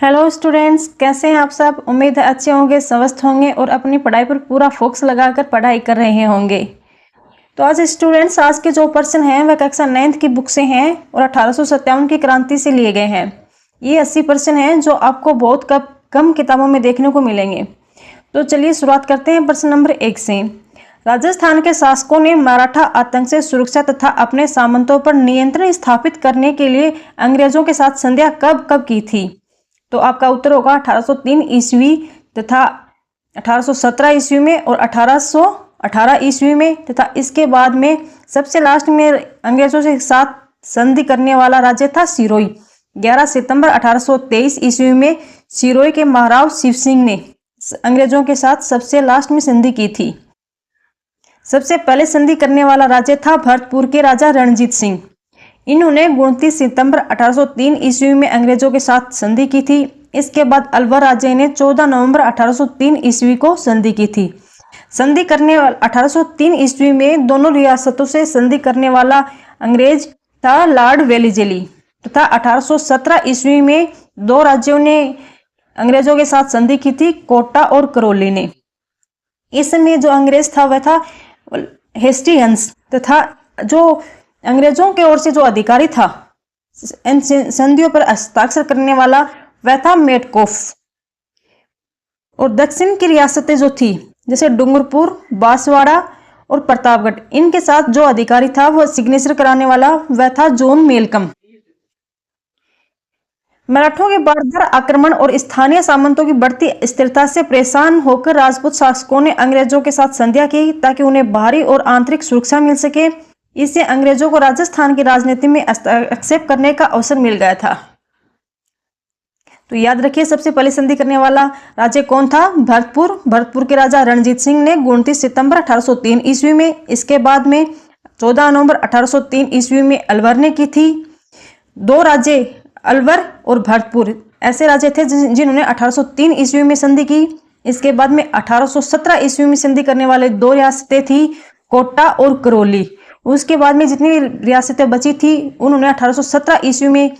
Hello students, कैसे हैं आप सब। उम्मीद है अच्छे होंगे, स्वस्थ होंगे और अपनी पढ़ाई पर पूरा फोकस लगाकर पढ़ाई कर रहे होंगे। तो आज स्टूडेंट्स, आज के जो पर्सन हैं वह कक्षा 9th की बुक से हैं और 1857 की क्रांति से लिए गए हैं। ये 80% हैं जो आपको बहुत कम किताबों में देखने को मिलेंगे। तो चलिए शुरुआत करते हैं प्रश्न नंबर 1 से। राजस्थान के शासकों ने मराठा आतंक से सुरक्षा तथा अपने सामंतों पर नियंत्रण स्थापित करने के लिए अंग्रेजों के साथ संधियां कब कब की थी। तो आपका उत्तर होगा 1803 ईस्वी तथा 1817 ईस्वी में और 1818 ईस्वी में, तथा इसके बाद में सबसे लास्ट में अंग्रेजों के साथ संधि करने वाला राज्य था सिरोही। 11 सितंबर 1823 ईस्वी में सिरोही के महाराव शिव सिंह ने अंग्रेजों के साथ सबसे लास्ट में संधि की थी। सबसे पहले संधि करने वाला राज्य था भरतपुर के राजा रणजीत सिंह। इन्होंने 29 सितंबर 1803 ईस्वी में अंग्रेजों के साथ संधि की थी। इसके बाद अलवर राज्य ने 14 नवंबर 1803 ईस्वी को संधि की थी। संधि करने वाला 1803 ईस्वी में दोनों रियासतों से संधि करने वाला अंग्रेज था लॉर्ड वेलिजेली, तथा 1817 ईस्वी में दो राज्यों ने अंग्रेजों के साथ संधि की थी, कोटा और करौली ने। इस समय जो अंग्रेज था वह था हेस्टिंग्स, तथा जो अंग्रेजों की ओर से जो अधिकारी था इन संधियों पर हस्ताक्षर करने वाला वह था मेटकॉफ। और दक्षिण की रियासतें जो थी जैसे डूंगरपुर, बांसवाड़ा और प्रतापगढ़, इनके साथ जो अधिकारी था वह सिग्नेचर कराने वाला वह था जॉन मेलकम। मराठों के बारदार आक्रमण और स्थानीय सामंतों की बढ़ती स्थिरता से परेशान होकर राजपूत शासकों ने अंग्रेजों के साथ संधियां की ताकि उन्हें बाहरी और आंतरिक सुरक्षा मिल सके। इससे अंग्रेजों को राजस्थान की राजनीति में हस्तक्षेप करने का अवसर मिल गया था। तो याद रखिए, सबसे पहले संधि करने वाला राज्य कौन था? भरतपुर के राजा रणजीत सिंह ने 29 सितंबर 1803 ईस्वी में। इसके बाद में 14 नवंबर 1803 ईस्वी में अलवर ने की थी। दो राज्य अलवर और भरतपुर ऐसे राज्य थे जिन्होंने 1803 ईस्वी में संधि की। इसके बाद में 1817 ईस्वी में संधि करने वाले दो रियासतें थी कोटा और करौली। उसके बाद में जितनी रियासतें बची थी उन्होंने 1817 ईस्वी में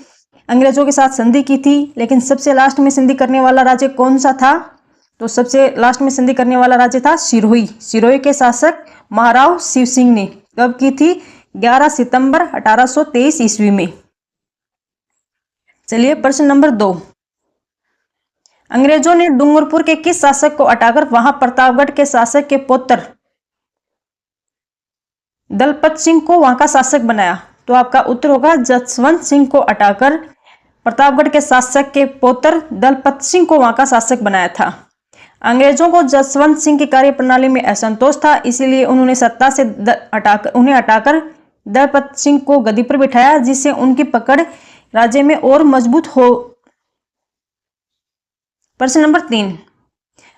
अंग्रेजों के साथ संधि की थी। लेकिन सबसे लास्ट में संधि करने वाला राज्य कौन सा था? तो सबसे लास्ट में संधि करने वाला राज्य था सिरोही। सिरोही के शासक महाराव शिव सिंह ने कब की थी? 11 सितंबर 1823 ईस्वी में। चलिए प्रश्न नंबर 2। अंग्रेजों ने डूंगरपुर के किस शासक को हटाकर वहां प्रतापगढ़ के शासक के पुत्र दलपत सिंह को वहां का शासक बनाया? तो आपका उत्तर होगा जसवंत सिंह को हटाकर प्रतापगढ़ के शासक के पुत्र दलपत सिंह को वहां का शासक बनाया था। अंग्रेजों को जसवंत सिंह की कार्यप्रणाली में असंतोष था, इसीलिए उन्होंने सत्ता से उन्हें हटाकर दलपत सिंह को गद्दी पर बिठाया, जिससे उनकी पकड़ राज्य में और मजबूत हो। प्रश्न नंबर 3।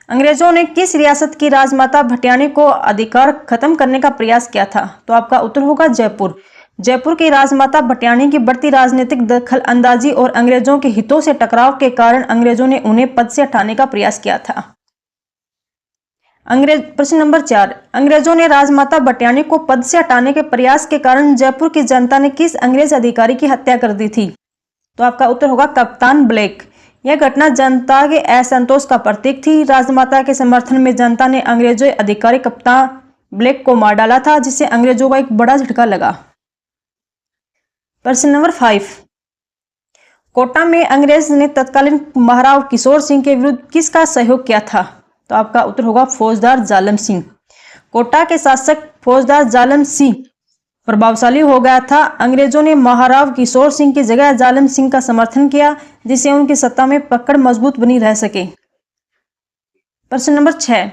अंग्रेजों ने किस रियासत की राजमाता भटियानी को अधिकार खत्म करने का प्रयास किया था? तो आपका उत्तर होगा जयपुर। जयपुर की राजमाता भटियानी की बढ़ती राजनीतिक दखल अंदाजी और अंग्रेजों के हितों से टकराव के कारण अंग्रेजों ने उन्हें पद से हटाने का प्रयास किया था। प्रश्न नंबर 4। अंग्रेजों ने राजमाता भटियानी को पद से हटाने के प्रयास के कारण जयपुर की जनता ने किस अंग्रेज अधिकारी की हत्या कर दी थी? तो आपका उत्तर होगा कप्तान ब्लैक। यह घटना जनता के असंतोष का प्रतीक थी। राजमाता के समर्थन में जनता ने अंग्रेजों अधिकारी कप्तान ब्लैक को मार डाला था, जिससे अंग्रेजों को एक बड़ा झटका लगा। प्रश्न नंबर 5। कोटा में अंग्रेज ने तत्कालीन महाराव किशोर सिंह के विरुद्ध किसका सहयोग किया था? तो आपका उत्तर होगा फौजदार जालम सिंह। कोटा के शासक फौजदार जालम सिंह प्रभावशाली हो गया था। अंग्रेजों ने महाराव किशोर सिंह की जगह जालम सिंह का समर्थन किया, जिससे उनकी सत्ता में पकड़ मजबूत बनी रह सके। प्रश्न नंबर 6।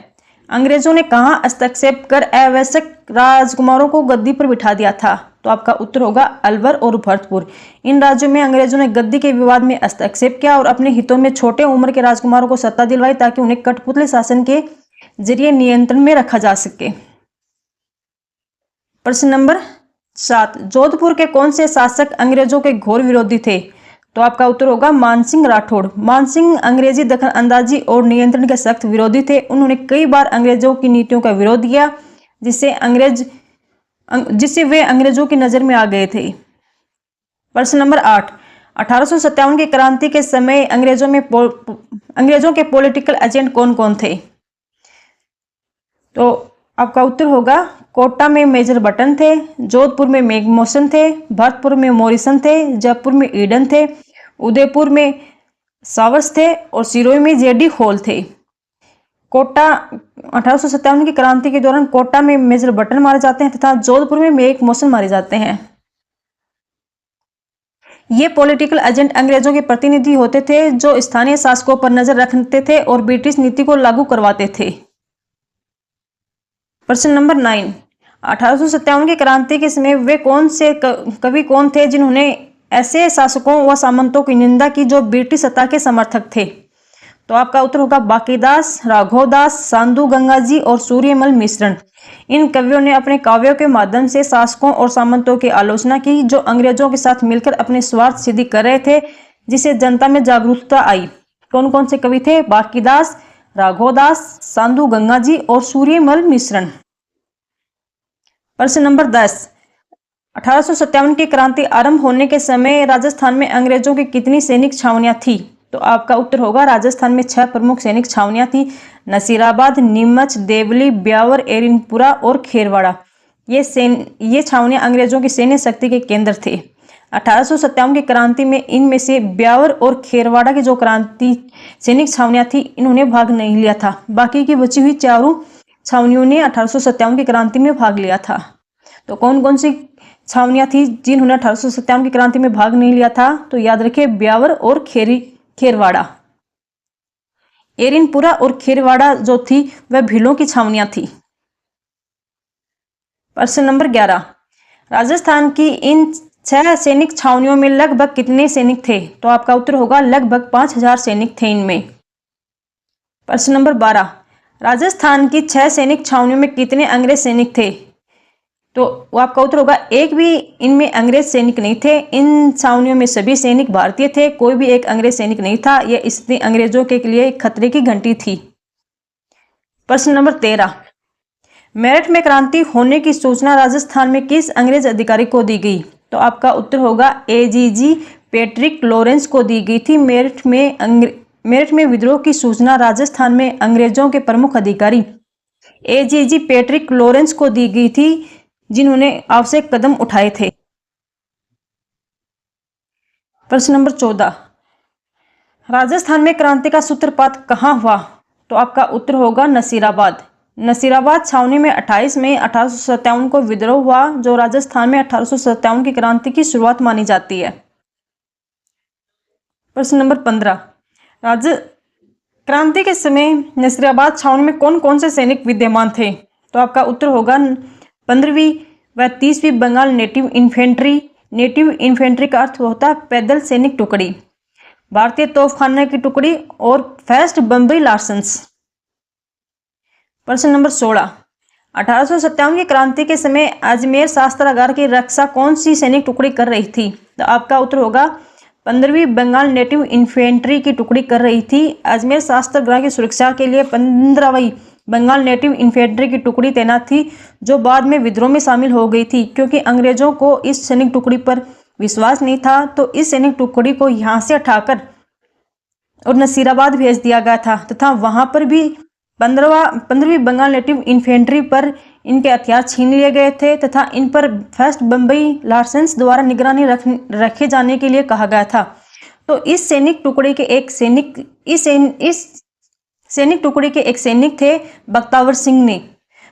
अंग्रेजों ने कहां हस्तक्षेप कर आवश्यक राजकुमारों को गद्दी पर बिठा दिया था? तो आपका उत्तर होगा अलवर और भरतपुर। इन राज्यों में अंग्रेजों ने गद्दी के विवाद में हस्तक्षेप किया और अपने हितों में छोटे उम्र के राजकुमारों को सत्ता दिलवाई, ताकि उन्हें कठपुतली शासन के जरिए नियंत्रण में रखा जा सके। प्रश्न नंबर 7। जोधपुर के कौन से शासक अंग्रेजों के घोर विरोधी थे? तो आपका उत्तर होगा मानसिंह राठौड़। मानसिंह अंग्रेजी दखल अंदाजी और नियंत्रण के सख्त विरोधी थे। उन्होंने कई बार अंग्रेजों की नीतियों का विरोध किया, जिससे वे अंग्रेजों की नजर में आ गए थे। प्रश्न नंबर 8। 1857 की क्रांति के समय अंग्रेजों के पॉलिटिकल एजेंट कौन कौन थे? तो आपका उत्तर होगा कोटा में मेजर बटन थे, जोधपुर में मैकमोहन थे, भरतपुर में मॉरिसन थे, जयपुर में ईडन थे, उदयपुर में सावर्स थे और सिरोही में जेडी हॉल थे। कोटा 1857 की क्रांति के दौरान कोटा में मेजर बटन मारे जाते हैं तथा जोधपुर में मैकमोहन मारे जाते हैं। ये पॉलिटिकल एजेंट अंग्रेजों के प्रतिनिधि होते थे जो स्थानीय शासकों पर नजर रखते थे और ब्रिटिश नीति को लागू करवाते थे। प्रश्न नंबर 9, 1857 की क्रांति के समय वे कौन से कवि कौन थे जिन्होंने ऐसे शासकों व सामंतों की निंदा की जो ब्रिटिश सत्ता के समर्थक थे? तो आपका उत्तर होगा बाकीदास, राघवदास, सांधु गंगाजी और सूर्यमल मिश्रण। इन कवियों ने अपने काव्यों के माध्यम से शासकों और सामंतों की आलोचना की जो अंग्रेजों के साथ मिलकर अपने स्वार्थ सिद्धि कर रहे थे, जिससे जनता में जागरूकता आई। कौन कौन से कवि थे? बाकीदास, राघवदास, सांधु गंगाजी और सूर्यमल मिश्रण। प्रश्न नंबर 10, 1857 की क्रांति आरंभ होने के समय राजस्थान में अंग्रेजों की कितनी सैनिक छावनियां थी? तो आपका उत्तर होगा राजस्थान में 6 प्रमुख सैनिक छावनियां थी। नसीराबाद, नीमच, देवली, ब्यावर, एरिनपुरा और खेरवाड़ा। ये छावनियां अंग्रेजों की सैन्य शक्ति के केंद्र थे। 1857 की क्रांति में इनमें से ब्यावर और खेरवाड़ा की जो क्रांति सैनिक छावनियां थी इन्होंने भाग नहीं लिया था। बाकी की बची हुई चारों छावनियों ने 1857 की क्रांति में भाग लिया था। तो कौन कौन सी छावनियां थी जिन्होंने 1857 की क्रांति में भाग नहीं लिया था? तो याद रखिए ब्यावर और खेरवाड़ा। एरिनपुरा और खेरवाड़ा जो थी वह भीलों की छावनियां थी। प्रश्न नंबर 11, राजस्थान की इन 6 सैनिक छावनियों में लगभग कितने सैनिक थे? तो आपका उत्तर होगा लगभग 5000 सैनिक थे इनमें। प्रश्न नंबर 12, राजस्थान की 6 सैनिक छावनियों में कितने अंग्रेज सैनिक थे? तो आपका उत्तर होगा एक भी इनमें अंग्रेज सैनिक नहीं थे। इन छावनियों में सभी सैनिक भारतीय थे, कोई भी एक अंग्रेज सैनिक नहीं था। यह इसलिए अंग्रेजों के लिए खतरे की घंटी थी। प्रश्न नंबर 13, मेरठ में क्रांति होने की सूचना राजस्थान में किस अंग्रेज अधिकारी को दी गई? तो आपका उत्तर होगा एजीजी पैट्रिक लॉरेंस को दी गई थी। मेरठ में विद्रोह की सूचना राजस्थान में अंग्रेजों के प्रमुख अधिकारी एजीजी पैट्रिक लॉरेंस को दी गई थी, जिन्होंने आवश्यक कदम उठाए थे। प्रश्न नंबर 14, राजस्थान में क्रांति का सूत्रपात कहाँ हुआ? तो आपका उत्तर होगा नसीराबाद। नसीराबाद छावनी में 28 मई 1857 को विद्रोह हुआ, जो राजस्थान में 1857 की क्रांति की शुरुआत मानी जाती है। प्रश्न नंबर 15, क्रांति के समय नसीराबाद छावनी में कौन कौन से सैनिक विद्यमान थे? तो आपका उत्तर होगा 15वीं व 30वीं Bengal native infantry. Native infantry का अर्थ होता है पैदल सैनिक टुकड़ी, भारतीय तोपखाने की टुकड़ी और फर्स्ट बम्बई लार्सन्स। प्रश्न नंबर 16, 1857 की क्रांति के समय अजमेर शास्त्रागार की रक्षा कौन सी सैनिक टुकड़ी कर रही थी? तो आपका उत्तर होगा 15वीं बंगाल नेटिव इन्फेंट्री की टुकड़ी कर रही थी। अजमेर शास्त्रागार की सुरक्षा के लिए 15वीं बंगाल नेटिव इन्फेंट्री की टुकड़ी तैनात थी, जो बाद में विद्रोह में शामिल हो गई थी। क्योंकि अंग्रेजों को इस सैनिक टुकड़ी पर विश्वास नहीं था, तो इस सैनिक टुकड़ी को यहाँ से हटाकर और नसीराबाद भेज दिया गया था तथा वहां पर भी 15वीं बंगाल नेटिव इन्फेंट्री पर इनके हथियार छीन लिए गए थे तथा इन पर फर्स्ट बम्बई लार्सेंस द्वारा निगरानी रखे जाने के लिए कहा गया था। तो इस सैनिक टुकड़ी के एक सैनिक थे बख्तावर सिंह ने।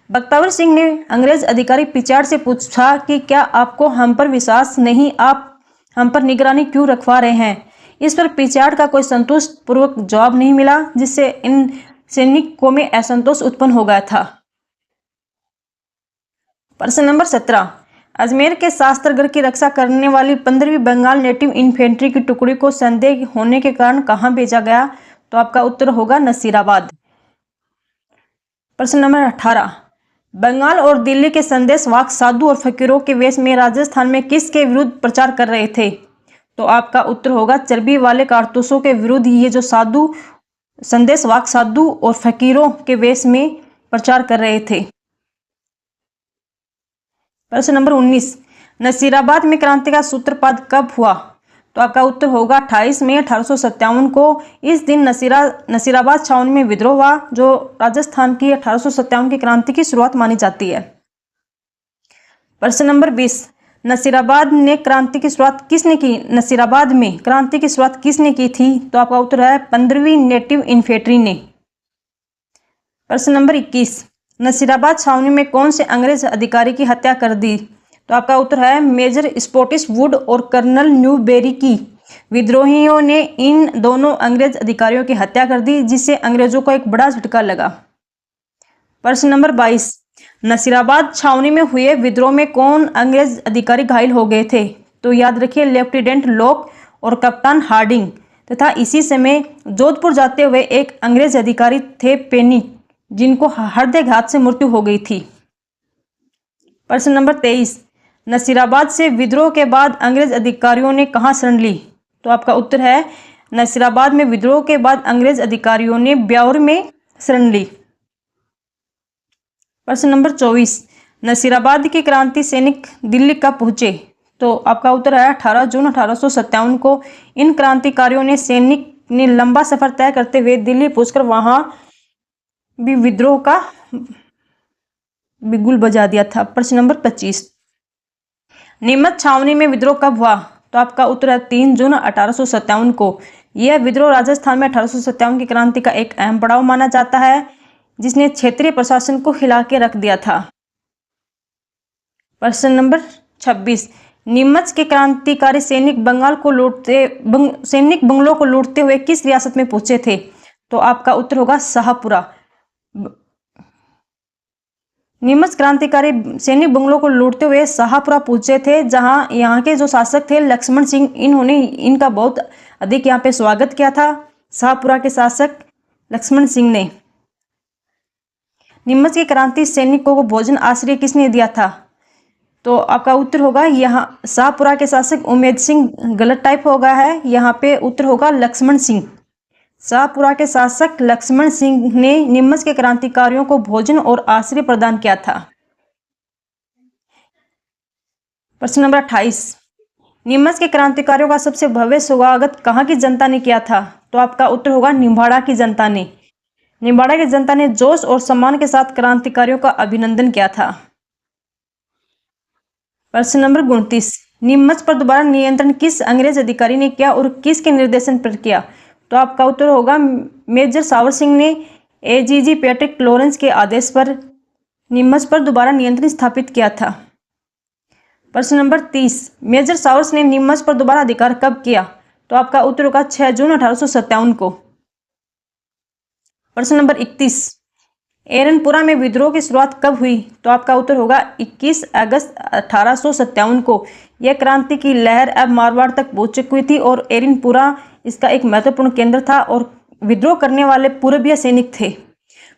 बख्तावर सिंह ने अंग्रेज अधिकारी पिचाड़ से पूछा कि क्या आपको हम पर विश्वास नहीं, आप हम पर निगरानी क्यों रखवा रहे हैं? इस पर पिचाड़ का कोई संतोष पूर्वक जवाब नहीं मिला, जिससे इन सैनिकों में असंतोष उत्पन्न हो गया था। प्रश्न नंबर 17, अजमेर के शास्त्रागार की रक्षा करने वाली 15वीं बंगाल नेटिव इन्फेंट्री की टुकड़ी को संदेह होने के कारण कहां भेजा गया? तो आपका उत्तर होगा नसीराबाद। प्रश्न नंबर 18, बंगाल और दिल्ली के संदेशवाहक साधु और फकीरों के वेश में राजस्थान में किसके विरुद्ध प्रचार कर रहे थे? तो आपका उत्तर होगा चर्बी वाले कारतूसों के विरुद्ध ये जो संदेशवाहक साधु और फकीरों के वेश में प्रचार कर रहे थे। प्रश्न नंबर 19, नसीराबाद में क्रांति का सूत्रपात कब हुआ? तो आपका उत्तर होगा 28 मई 1857 को। इस दिन नसीराबाद छावनी में विद्रोह हुआ, जो राजस्थान की 1857 की क्रांति की शुरुआत मानी जाती है। प्रश्न नंबर 20, नसीराबाद में क्रांति की शुरुआत किसने की थी? तो आपका उत्तर है 15वीं नेटिव इन्फेंट्री ने। प्रश्न नंबर 21, नसीराबाद छावनी में कौन से अंग्रेज अधिकारी की हत्या कर दी? तो आपका उत्तर है मेजर स्कॉटिश वुड और कर्नल न्यूबेरी की। विद्रोहियों ने इन दोनों अंग्रेज अधिकारियों की हत्या कर दी, जिससे अंग्रेजों को एक बड़ा झटका लगा। प्रश्न नंबर 22, नसीराबाद छावनी में हुए विद्रोह में कौन अंग्रेज अधिकारी घायल हो गए थे? तो याद रखिए लेफ्टिनेंट लॉक और कप्तान हार्डिंग, तथा इसी समय जोधपुर जाते हुए एक अंग्रेज अधिकारी थे पेनी, जिनको हृदयघात से मृत्यु हो गई थी। प्रश्न नंबर 23, नसीराबाद से विद्रोह के बाद अंग्रेज अधिकारियों ने कहां शरण ली? तो आपका उत्तर है नसीराबाद में विद्रोह के बाद अंग्रेज अधिकारियों ने ब्यावर में शरण ली। प्रश्न नंबर 24, नसीराबाद के क्रांति सैनिक दिल्ली कब पहुंचे? तो आपका उत्तर है 18 जून 1857 को। इन क्रांतिकारियों ने सैनिक ने लंबा सफर तय करते हुए दिल्ली पहुंचकर वहां भी विद्रोह का बिगुल बजा दिया था। प्रश्न नंबर 25, नीमच छावनी में विद्रोह कब हुआ? तो आपका उत्तर है 3 जून 1857 को। यह विद्रोह राजस्थान में 1857 की क्रांति का एक अहम पड़ाव माना जाता है, जिसने क्षेत्रीय प्रशासन को हिला के रख दिया था। प्रश्न नंबर 26, नीमच के क्रांतिकारी सैनिक बंगलों को लूटते हुए किस रियासत में पहुंचे थे? तो आपका उत्तर होगा शाहपुरा। नीमच क्रांतिकारी सैनिक बंगलों को लूटते हुए शाहपुरा पहुंचे थे, जहां यहाँ के जो शासक थे लक्ष्मण सिंह, इन्होंने इनका बहुत अधिक यहाँ पे स्वागत किया था। शाहपुरा के शासक लक्ष्मण सिंह ने। नीमच के क्रांति सैनिकों को भोजन आश्रय किसने दिया था? तो आपका उत्तर होगा यहाँ शाहपुरा के शासक उमेद सिंह। गलत टाइप हो गया है, यहाँ पे उत्तर होगा लक्ष्मण सिंह। शाहपुरा के शासक लक्ष्मण सिंह ने नीमच के क्रांतिकारियों को भोजन और आश्रय प्रदान किया था। प्रश्न नंबर 28, नीमच के क्रांतिकारियों का सबसे भव्य स्वागत कहाँ की जनता ने किया था? तो आपका उत्तर होगा निम्बाड़ा की जनता ने। निम्बाड़ा की जनता ने जोश और सम्मान के साथ क्रांतिकारियों का अभिनंदन किया था। प्रश्न नंबर 29, नीमच पर दोबारा नियंत्रण किस अंग्रेज अधिकारी ने किया और किसके निर्देशन पर किया? तो आपका उत्तर होगा मेजर सावर सिंह ने एजीजी पैट्रिक लॉरेंस के आदेश पर नीमच पर दोबारा नियंत्रण स्थापित किया था। प्रश्न नंबर 30, मेजर सावर्स ने नीमच पर दोबारा अधिकार कब किया? तो आपका उत्तर होगा 6 जून 1857 को। प्रश्न नंबर 31, एरनपुरा में विद्रोह की शुरुआत कब हुई? तो आपका उत्तर होगा 21 अगस्त 1857 को। यह क्रांति की लहर अब मारवाड़ तक पहुंच चुकी थी और एरनपुरा इसका एक महत्वपूर्ण केंद्र था और विद्रोह करने वाले पूर्वीय सैनिक थे।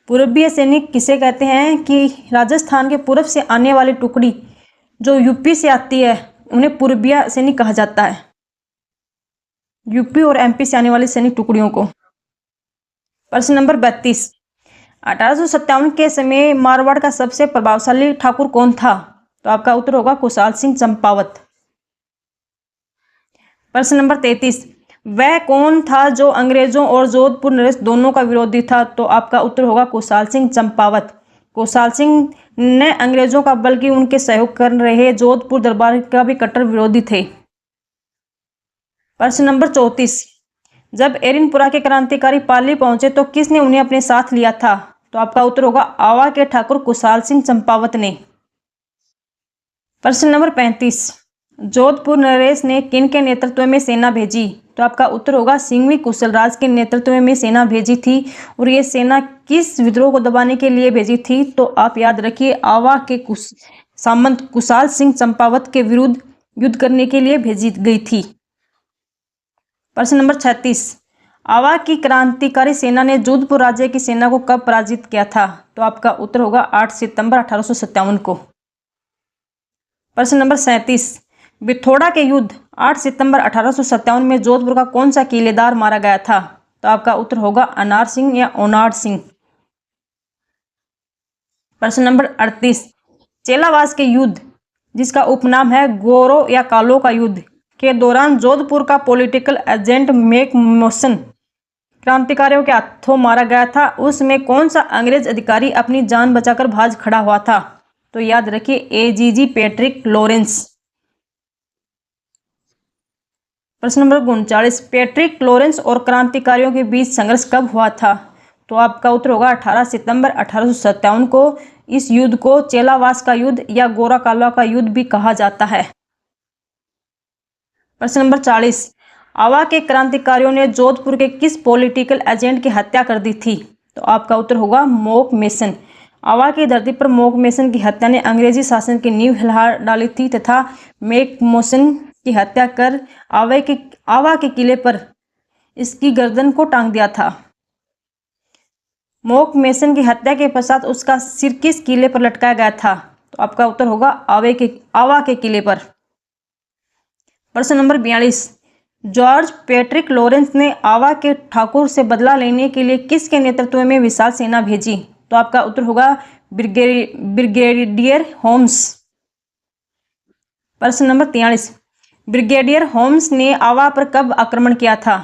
पूर्वीय सैनिक किसे कहते हैं कि राजस्थान के पूर्व से आने वाली टुकड़ी जो यूपी से आती है, उन्हें पूर्वीय सैनिक कहा जाता है। यूपी और एमपी से आने वाली सैनिक टुकड़ियों को। प्रश्न नंबर 32, 1857 के समय मारवाड़ का सबसे प्रभावशाली ठाकुर कौन था? तो आपका उत्तर होगा कुशाल सिंह चंपावत। प्रश्न नंबर 33, वह कौन था जो अंग्रेजों और जोधपुर नरेश दोनों का विरोधी था? तो आपका उत्तर होगा कुशाल सिंह चंपावत। कुशाल सिंह ने अंग्रेजों का बल्कि उनके सहयोग कर रहे जोधपुर दरबार का भी कट्टर विरोधी थे। प्रश्न नंबर 34, जब एरनपुरा के क्रांतिकारी पाली पहुंचे तो किसने उन्हें अपने साथ लिया था? तो आपका उत्तर होगा आवा के ठाकुर कुशाल सिंह चंपावत ने। प्रश्न नंबर 35, जोधपुर नरेश ने किन के नेतृत्व में सेना भेजी? तो आपका उत्तर होगा सिंघवी कुशलराज के नेतृत्व में सेना भेजी थी। और ये सेना किस विद्रोह को दबाने के लिए भेजी थी? तो आप याद रखिए आवा के सामंत कुशाल सिंह चंपावत के विरुद्ध युद्ध करने के लिए भेजी गई थी। प्रश्न नंबर 36, आवा की क्रांतिकारी सेना ने जोधपुर राज्य की सेना को कब पराजित किया था? तो आपका उत्तर होगा 8 सितंबर 1857 को। प्रश्न नंबर 37, बिथोड़ा के युद्ध 8 सितंबर 1857 में जोधपुर का कौन सा किलेदार मारा गया था? तो आपका उत्तर होगा अनार सिंह या ओनाड सिंह। प्रश्न नंबर 38, चेलावास के युद्ध जिसका उपनाम है गोरो या कालो का युद्ध के दौरान जोधपुर का पॉलिटिकल एजेंट मैकमोहन क्रांतिकारियों के हाथों मारा गया था, उसमें कौन सा अंग्रेज अधिकारी अपनी जान बचाकर भाग खड़ा हुआ था? तो याद रखिए एजीजी पैट्रिक लॉरेंस। प्रश्न नंबर 39, पैट्रिक लॉरेंस और क्रांतिकारियों के बीच संघर्ष कब हुआ था? तो आपका उत्तर होगा 18 सितंबर 1857 को। इस युद्ध को चेलावास का युद्ध या गोरा कालवा का युद्ध भी कहा जाता है। प्रश्न नंबर 40, आवा के क्रांतिकारियों ने जोधपुर के किस पॉलिटिकल एजेंट की हत्या कर दी थी? तो आपका उत्तर होगा मैकमोहन। आवा की धरती पर मैकमोहन की हत्या ने अंग्रेजी शासन की नींव हिला डाली थी तथा मैकमोहन की हत्या कर आवा के किले पर इसकी गर्दन को टांग दिया था। मैकमोहन की हत्या के पश्चात उसका सिर किस किले पर लटकाया गया था? तो आपका उत्तर होगा आवा के किले पर। प्रश्न नंबर 42, जॉर्ज पैट्रिक लॉरेंस ने आवा के ठाकुर से बदला लेने के लिए किसके नेतृत्व में विशाल सेना भेजी? तो आपका उत्तर होगा ब्रिगेडियर होम्स। प्रश्न नंबर 43, ब्रिगेडियर होम्स ने आवा पर कब आक्रमण किया था?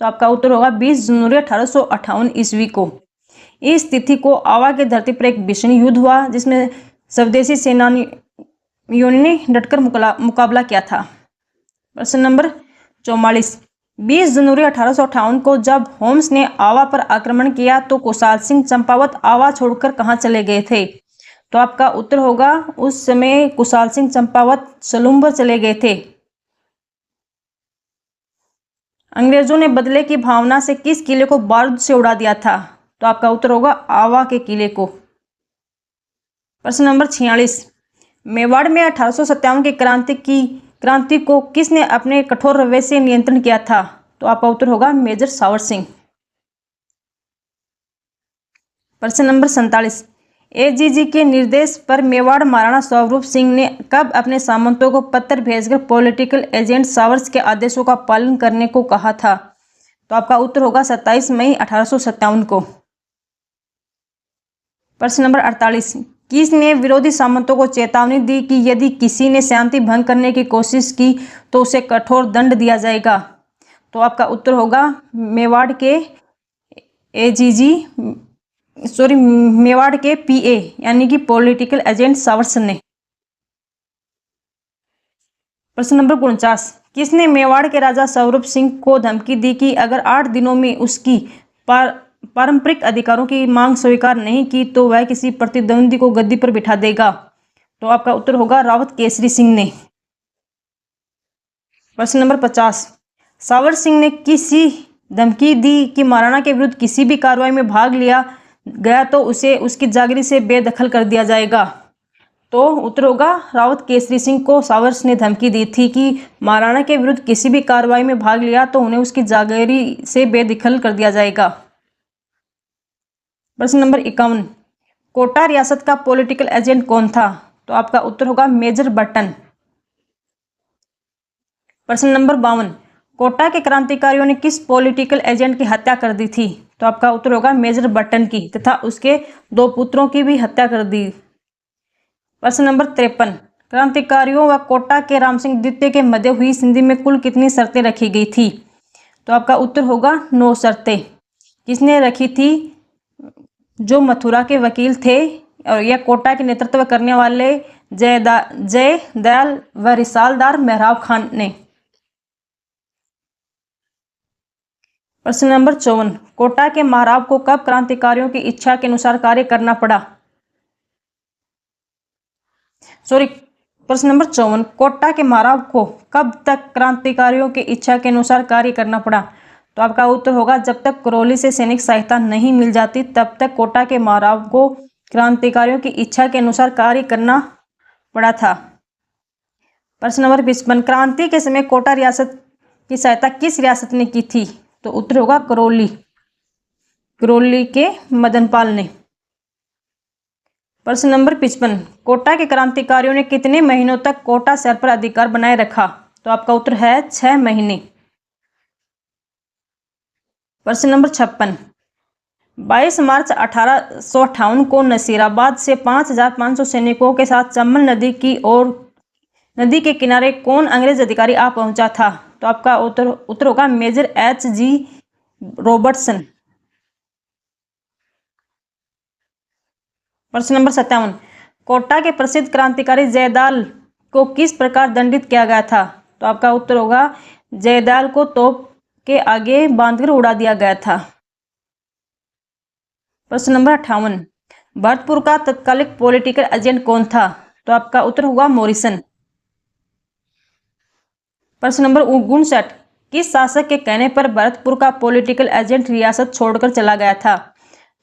तो आपका उत्तर होगा 20 जनवरी 1858 ईस्वी को। इस तिथि को आवा की धरती पर एक भीषण युद्ध हुआ जिसमें स्वदेशी सेनानियों ने डटकर मुकाबला किया था। प्रश्न नंबर 44, 20 जनवरी 1858 को जब होम्स ने आवा पर आक्रमण किया तो कुशाल सिंह चंपावत आवा छोड़कर कहां चले गए थे? तो आपका उत्तर होगा उस समय कुशाल सिंह चंपावत सलूम्बर चले गए थे। अंग्रेजों ने बदले की भावना से किस किले को बारूद से उड़ा दिया था? तो आपका उत्तर होगा आवा के किले को। प्रश्न नंबर 46, मेवाड़ में 1857 की क्रांति को किसने अपने कठोर रवैये से नियंत्रण किया था? तो आपका उत्तर होगा मेजर सावर सिंह। प्रश्न नंबर 47, एजीजी के निर्देश पर मेवाड़ महाराणा स्वरूप सिंह ने कब अपने सामंतों को पत्र भेजकर पॉलिटिकल एजेंट सावर्स के आदेशों का पालन करने को कहा था? तो आपका उत्तर होगा 27 मई 1857 को। प्रश्न नंबर 48, किसने विरोधी सामंतों को चेतावनी दी कि यदि किसी ने शांति भंग करने की कोशिश की तो उसे कठोर दंड दिया जाएगा? तो आपका उत्तर होगा मेवाड़ के पीए यानी कि पॉलिटिकल एजेंट सावर्स ने। प्रश्न नंबर 49, किसने मेवाड़ के राजा स्वरूप सिंह को धमकी दी कि अगर 8 दिनों में उसकी पारंपरिक अधिकारों की मांग स्वीकार नहीं की तो वह किसी प्रतिद्वंदी को गद्दी पर बिठा देगा? तो आपका उत्तर होगा रावत केसरी सिंह ने। प्रश्न नंबर 50, सावर सिंह ने किसी धमकी दी कि महाराणा के विरुद्ध किसी भी कार्रवाई में भाग लिया गया तो उसे उसकी जागीर से बेदखल कर दिया जाएगा? तो उत्तर होगा रावत केसरी सिंह को सावर ने धमकी दी थी कि महाराणा के विरुद्ध किसी भी कार्रवाई में भाग लिया तो उन्हें उसकी जागीर से बेदखल कर दिया जाएगा। प्रश्न नंबर 51, कोटा रियासत का पॉलिटिकल एजेंट कौन था? तो आपका उत्तर होगा मेजर बर्टन। प्रश्न नंबर 52, कोटा के क्रांतिकारियों ने किस पॉलिटिकल एजेंट की हत्या कर दी थी? तो आपका उत्तर होगा मेजर बर्टन की तथा उसके 2 पुत्रों की भी हत्या कर दी। प्रश्न नंबर 53, क्रांतिकारियों व कोटा के राम सिंह द्वितीय के मध्य हुई संधि में कुल कितनी शर्तें रखी गई थी? तो आपका उत्तर होगा 9 शर्तें। किसने रखी थी? जो मथुरा के वकील थे और यह कोटा के नेतृत्व करने वाले जय दयाल व रिसालदार मेहराब खान ने। प्रश्न नंबर 54, कोटा के महाराव को कब क्रांतिकारियों की इच्छा के अनुसार कार्य करना पड़ा? प्रश्न नंबर 54, कोटा के महाराव को कब तक क्रांतिकारियों की इच्छा के अनुसार कार्य करना पड़ा? तो आपका उत्तर होगा जब तक करौली से सैनिक सहायता नहीं मिल जाती तब तक कोटा के महाराव को क्रांतिकारियों की इच्छा के अनुसार कार्य करना पड़ा था। प्रश्न नंबर 55, क्रांति के समय कोटा रियासत की सहायता किस रियासत ने की थी? तो उत्तर होगा करौली के मदनपाल ने। प्रश्न नंबर 55, कोटा के क्रांतिकारियों ने कितने महीनों तक कोटा शहर पर अधिकार बनाए रखा? तो आपका उत्तर है 6 महीने। प्रश्न नंबर 56, 22 मार्च 1858 को नसीराबाद से 5500 सैनिकों के साथ चंबल नदी के किनारे कौन अंग्रेज अधिकारी आ पहुंचा था? तो आपका उत्तर होगा मेजर H.G. रॉबर्टसन। प्रश्न नंबर 57, कोटा के प्रसिद्ध क्रांतिकारी जयदाल को किस प्रकार दंडित किया गया था? तो आपका उत्तर होगा जयदाल को तोप के आगे बांधकर उड़ा दिया गया था। प्रश्न नंबर 58, भरतपुर का तत्कालिक पॉलिटिकल एजेंट कौन था? तो आपका उत्तर होगा मॉरिसन। प्रश्न नंबर 59, किस शासक के कहने पर भरतपुर का पॉलिटिकल एजेंट रियासत छोड़कर चला गया था?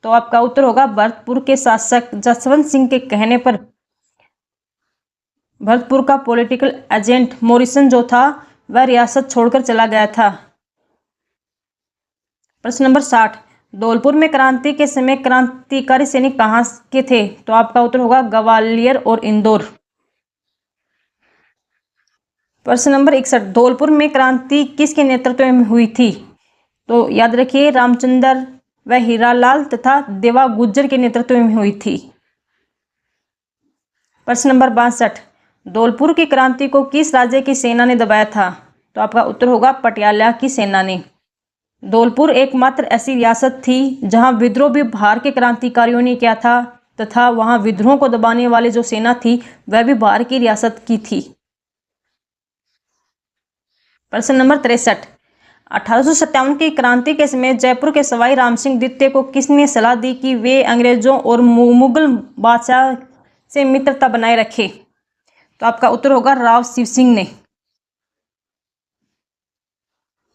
तो आपका उत्तर होगा भरतपुर के शासक जसवंत सिंह के कहने पर भरतपुर का पॉलिटिकल एजेंट मॉरिसन जो था वह रियासत छोड़कर चला गया था। प्रश्न नंबर 60, धौलपुर में क्रांति के समय क्रांतिकारी सैनिक कहाँ के थे? तो आपका उत्तर होगा ग्वालियर और इंदौर। प्रश्न नंबर 61, धौलपुर में क्रांति किसके नेतृत्व में हुई थी? तो याद रखिए रामचंद्र व हीरालाल तथा देवा गुज्जर के नेतृत्व में हुई थी। प्रश्न नंबर 62, धौलपुर की क्रांति को किस राज्य की सेना ने दबाया था? तो आपका उत्तर होगा पटियाला की सेना ने। धौलपुर एकमात्र ऐसी रियासत थी जहां विद्रोह भी बाहर के क्रांतिकारियों ने किया था तथा वहां विद्रोह को दबाने वाली जो सेना थी वह भी बाहर की रियासत की थी। प्रश्न नंबर 63, 1857 की क्रांति के समय जयपुर के सवाई रामसिंह द्वितीय को किसने सलाह दी कि वे अंग्रेजों और मुगल बादशाह से मित्रता बनाए रखे? तो आपका उत्तर होगा राव शिव सिंह ने।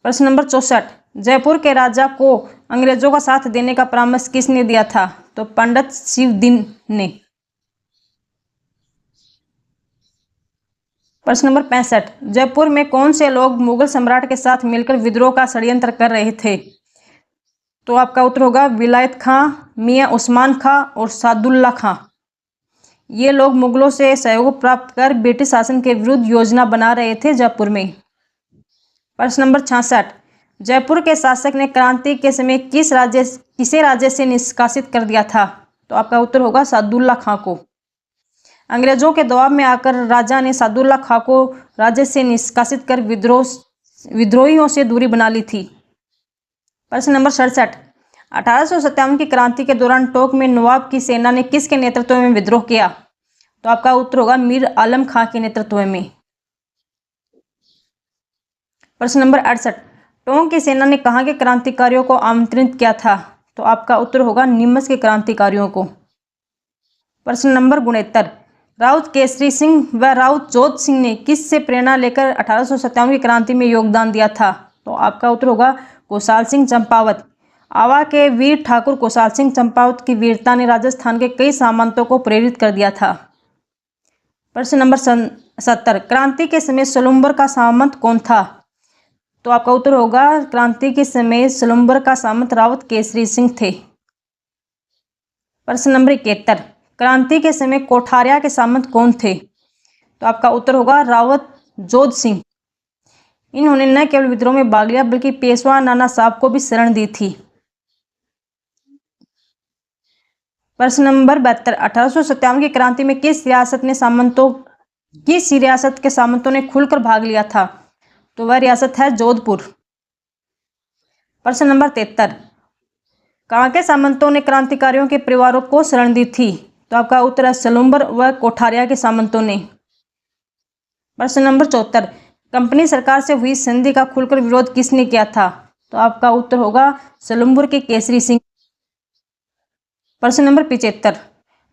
प्रश्न नंबर 64, जयपुर के राजा को अंग्रेजों का साथ देने का परामर्श किसने दिया था? तो पंडित शिवदिन ने। प्रश्न नंबर 65, जयपुर में कौन से लोग मुगल सम्राट के साथ मिलकर विद्रोह का षड्यंत्र कर रहे थे? तो आपका उत्तर होगा विलायत खां, मियां उस्मान खां और सादुल्ला खां। ये लोग मुगलों से सहयोग प्राप्त कर ब्रिटिश शासन के विरुद्ध योजना बना रहे थे जयपुर में। प्रश्न नंबर 66, जयपुर के शासक ने क्रांति के समय किसे राज्य से निष्कासित कर दिया था? तो आपका उत्तर होगा सादुल्ला खां को। अंग्रेजों के दबाव में आकर राजा ने सादुल्ला खां को राज्य से निष्कासित कर विद्रोहियों से दूरी बना ली थी। प्रश्न नंबर 67, 1857 की क्रांति के दौरान टोंक में नवाब की सेना ने किसके नेतृत्व में विद्रोह किया? तो आपका उत्तर होगा मीर आलम खां के नेतृत्व में। प्रश्न नंबर 68, टोंक की सेना ने कहाँ के क्रांतिकारियों को आमंत्रित किया था? तो आपका उत्तर होगा नीमच के क्रांतिकारियों को। प्रश्न नंबर 69, राउत केसरी सिंह व राउत जोध सिंह ने किस से प्रेरणा लेकर 1857 की क्रांति में योगदान दिया था? तो आपका उत्तर होगा कुशाल सिंह चंपावत। आवा के वीर ठाकुर कुशाल सिंह चंपावत की वीरता ने राजस्थान के कई सामंतों को प्रेरित कर दिया था। प्रश्न नंबर 70, क्रांति के समय सलुम्बर का सामंत कौन था? तो आपका उत्तर होगा क्रांति के समय सलुम्बर का सामंत राउत केसरी सिंह थे। प्रश्न नंबर 71, क्रांति के समय कोठारिया के सामंत कौन थे? तो आपका उत्तर होगा रावत जोध सिंह। इन्होंने न केवल विद्रोह में भाग लिया बल्कि पेशवा नाना साहब को भी शरण दी थी। प्रश्न नंबर 72, 1857 की क्रांति में किस रियासत के सामंतों ने खुलकर भाग लिया था? तो वह रियासत है जोधपुर। प्रश्न नंबर 73, कहाँ के सामंतों ने क्रांतिकारियों के परिवारों को शरण दी थी? तो आपका उत्तर है सलुम्बर व कोठारिया के सामंतों ने। प्रश्न नंबर 74, कंपनी सरकार से हुई संधि का खुलकर विरोध किसने किया था? तो आपका उत्तर होगा सलुम्बर के केसरी सिंह। प्रश्न नंबर 75,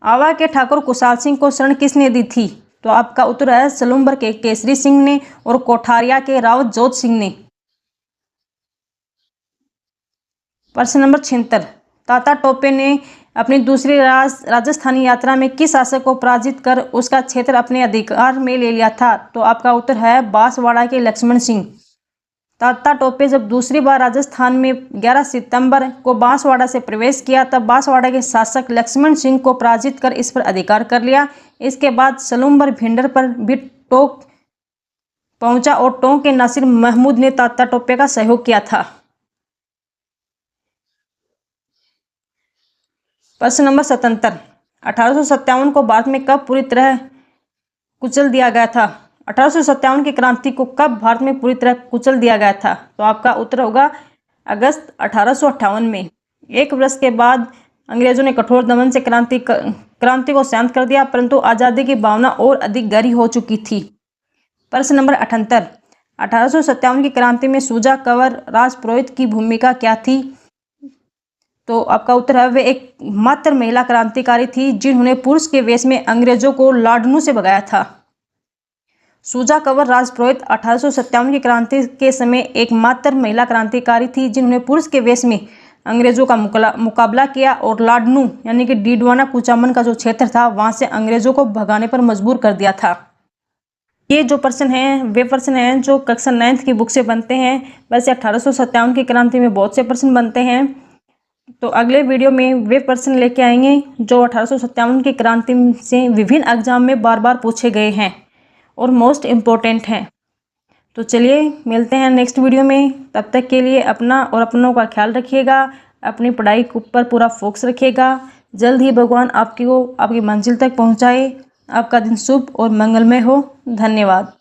आवा के ठाकुर कुशाल सिंह को शरण किसने दी थी? तो आपका उत्तर है सलुम्बर के केसरी सिंह ने और कोठारिया के रावत जोध सिंह ने। प्रश्न नंबर 76, ताता टोपे ने अपनी दूसरी राजस्थानी यात्रा में किस शासक को पराजित कर उसका क्षेत्र अपने अधिकार में ले लिया था? तो आपका उत्तर है बांसवाड़ा के लक्ष्मण सिंह। ताता टोपे जब दूसरी बार राजस्थान में 11 सितंबर को बांसवाड़ा से प्रवेश किया तब बांसवाड़ा के शासक लक्ष्मण सिंह को पराजित कर इस पर अधिकार कर लिया। इसके बाद सलुम्बर भिंडर पर भी टोंक पहुंचा और टोंक के नासिर महमूद ने ताता टोपे का सहयोग किया था। प्रश्न नंबर 77, 1857 को भारत में कब पूरी तरह कुचल दिया गया था? 1857 की क्रांति को कब भारत में पूरी तरह कुचल दिया गया था? तो आपका उत्तर होगा अगस्त 1858 में। एक वर्ष के बाद अंग्रेजों ने कठोर दमन से क्रांति को शांत कर दिया, परंतु आज़ादी की भावना और अधिक गहरी हो चुकी थी। प्रश्न नंबर 78, 1857 की क्रांति में सूजा कंवर राजपुरोहित की भूमिका क्या थी? तो आपका उत्तर है वे एक मात्र महिला क्रांतिकारी थी जिन्होंने पुरुष के वेश में अंग्रेजों को लाडनू से भगाया था। सूजा कंवर राजपुरोहित 1857 की क्रांति के समय एक मात्र महिला क्रांतिकारी थी जिन्होंने पुरुष के वेश में अंग्रेजों का मुकाबला किया और लाडनू यानी कि डीडवाना कुचामन का जो क्षेत्र था वहां से अंग्रेजों को भगाने पर मजबूर कर दिया था। ये जो प्रश्न हैं वे प्रश्न हैं जो कक्षा 9th की बुक से बनते हैं। वैसे 1857 की क्रांति में बहुत से प्रश्न बनते हैं, तो अगले वीडियो में वे प्रश्न लेके आएंगे जो 1857 की क्रांति से विभिन्न एग्जाम में बार बार पूछे गए हैं और मोस्ट इम्पोर्टेंट हैं। तो चलिए मिलते हैं नेक्स्ट वीडियो में। तब तक के लिए अपना और अपनों का ख्याल रखिएगा, अपनी पढ़ाई के ऊपर पूरा फोकस रखिएगा। जल्द ही भगवान आपकी मंजिल तक पहुंचाए। आपका दिन शुभ और मंगलमय हो। धन्यवाद।